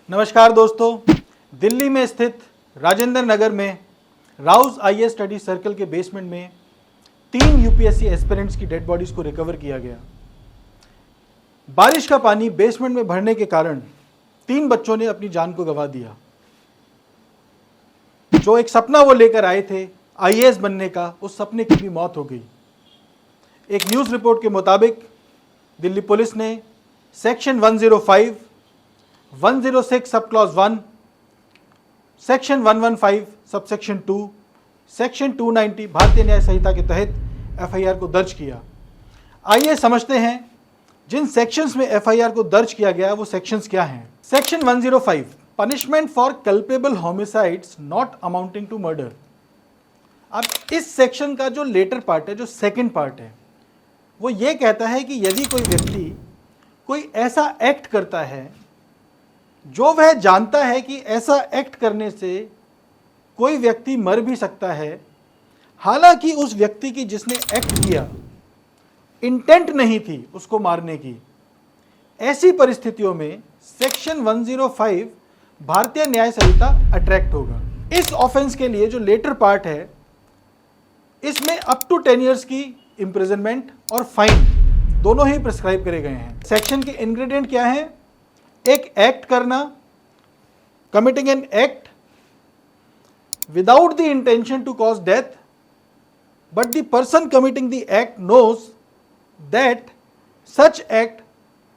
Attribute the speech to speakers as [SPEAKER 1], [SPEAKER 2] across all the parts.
[SPEAKER 1] नमस्कार दोस्तों, दिल्ली में स्थित राजेंद्र नगर में राउज आईएएस स्टडी सर्कल के बेसमेंट में 3 यूपीएससी एस्पिरेंट्स की डेड बॉडीज को रिकवर किया गया। बारिश का पानी बेसमेंट में भरने के कारण 3 बच्चों ने अपनी जान को गंवा दिया। जो एक सपना वो लेकर आए थे आईएएस बनने का, उस सपने की भी मौत हो गई। एक न्यूज़ रिपोर्ट के मुताबिक दिल्ली पुलिस ने section 105, 106 sub clause 1, section 115 sub section 2, section 290 Bharatiya Nyaya संहिता के तहत एफआईआर को दर्ज किया। आइए समझते हैं जिन सेक्शंस में एफआईआर को दर्ज किया गया वो सेक्शंस क्या हैं। Section 105 punishment for culpable homicides not amounting to murder. अब इस सेक्शन का जो लेटर पार्ट है, जो सेकंड पार्ट है, वो ये कहता है कि यदि कोई व्यक्ति कोई ऐसा एक्ट करता है जो वह जानता है कि ऐसा एक्ट करने से कोई व्यक्ति मर भी सकता है, हालांकि उस व्यक्ति की जिसने एक्ट किया इंटेंट नहीं थी उसको मारने की, ऐसी परिस्थितियों में सेक्शन 105 भारतीय न्याय संहिता अट्रैक्ट होगा। इस ऑफेंस के लिए जो लेटर पार्ट है, इसमें अप टू 10 इयर्स की इंप्रिजनमेंट और फाइन दोनों ही प्रिस्क्राइब करे गए हैं। सेक्शन के इंग्रेडिएंट क्या हैं? एक एक्ट करना, committing an act without the intention to cause death, but the person committing the act knows that such act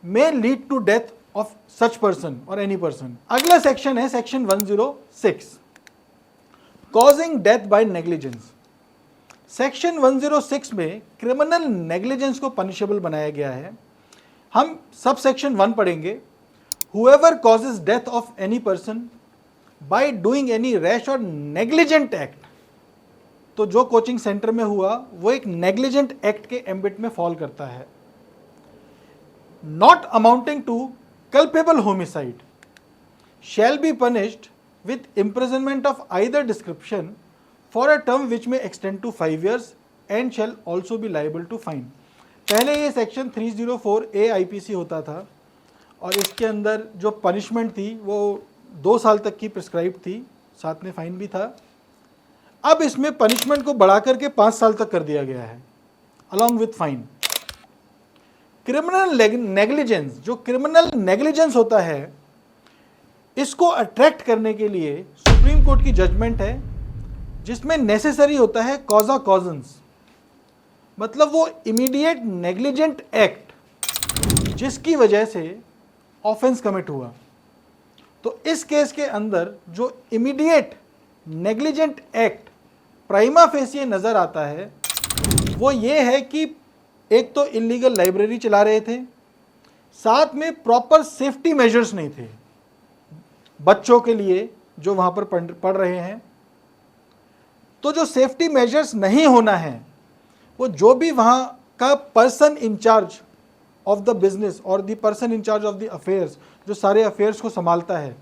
[SPEAKER 1] may lead to death of such person और एनी पर्सन। अगला section है section 106, causing death by negligence. Section 106 में criminal negligence को punishable बनाया गया है। हम sub section 1 पढ़ेंगे। Whoever causes death of any person by doing any rash or negligent act, तो जो कोचिंग सेंटर में हुआ वो एक नेग्लिजेंट एक्ट के एम्बिट में फॉल करता है। Not amounting to culpable homicide shall be punished with imprisonment of either description for a term which may extend to 5 years and shall also be liable to fine। पहले ये section 304A IPC होता था और इसके अंदर जो punishment थी वो 2 साल तक की प्रिस्क्राइब थी, साथ में फाइन भी था। अब इसमें पनिशमेंट को बढ़ा करके 5 साल तक कर दिया गया है along with fine. Criminal negligence, जो क्रिमिनल नेग्लिजेंस होता है, इसको अट्रैक्ट करने के लिए सुप्रीम कोर्ट की जजमेंट है जिसमें नेसेसरी होता है कॉजा कॉजन्स, मतलब वो इमीडिएट नेग्लिजेंट एक्ट जिसकी वजह से ऑफेंस कमिट हुआ। तो इस केस के अंदर जो इमीडिएट नेग्लिजेंट एक्ट प्राइमा फेसिए नज़र आता है वो ये है कि एक तो इलीगल लाइब्रेरी चला रहे थे, साथ में प्रॉपर सेफ्टी मेजर्स नहीं थे बच्चों के लिए जो वहाँ पर पढ़ रहे हैं। तो जो सेफ्टी मेजर्स नहीं होना है वो जो भी वहाँ का person in-charge of the business और the person in-charge of the affairs, जो सारे अफेयर्स को संभालता है,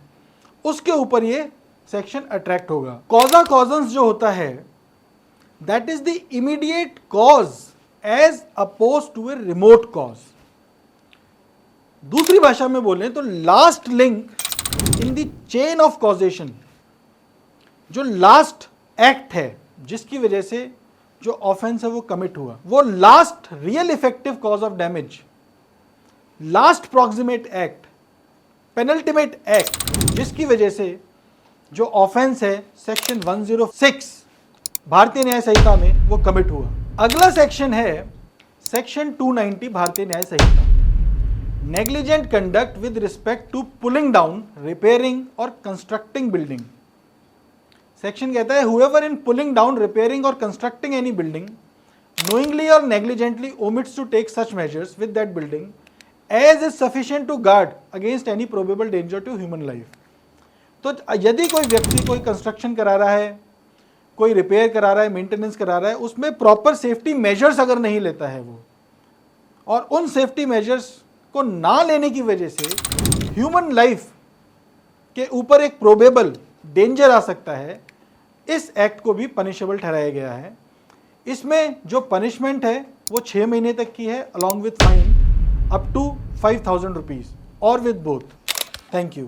[SPEAKER 1] उसके ऊपर ये सेक्शन अट्रैक्ट होगा। कॉजा कॉजन्स जो होता है that is the immediate cause as oppose to a remote cause. दूसरी भाषा में बोलें तो last link in the chain of causation, जो लास्ट एक्ट है जिसकी वजह से जो ऑफेंस है वो कमिट हुआ, वो last real effective cause of damage, last proximate act, penultimate act, जिसकी वजह से जो ऑफेंस है सेक्शन 106 भारतीय न्याय संहिता में वो कमिट हुआ। अगला सेक्शन है section 290 Bharatiya Nyaya Sanhita, negligent conduct with respect to pulling down, repairing और कंस्ट्रक्टिंग बिल्डिंग। सेक्शन कहता है whoever in pulling down, repairing or constructing any building knowingly or negligently omits to take such measures with that building as is sufficient to guard against any probable danger to human life। तो यदि कोई व्यक्ति कोई construction करा रहा है, कोई repair करा रहा है, मेंटेनेंस करा रहा है, उसमें प्रॉपर सेफ्टी मेजर्स अगर नहीं लेता है वो, और उन सेफ्टी मेजर्स को ना लेने की वजह से ह्यूमन लाइफ के ऊपर एक प्रोबेबल डेंजर आ सकता है, इस एक्ट को भी पनिशेबल ठहराया गया है। इसमें जो पनिशमेंट है वो 6 महीने तक की है along with fine up to 5,000 rupees और विद बोथ। Thank you.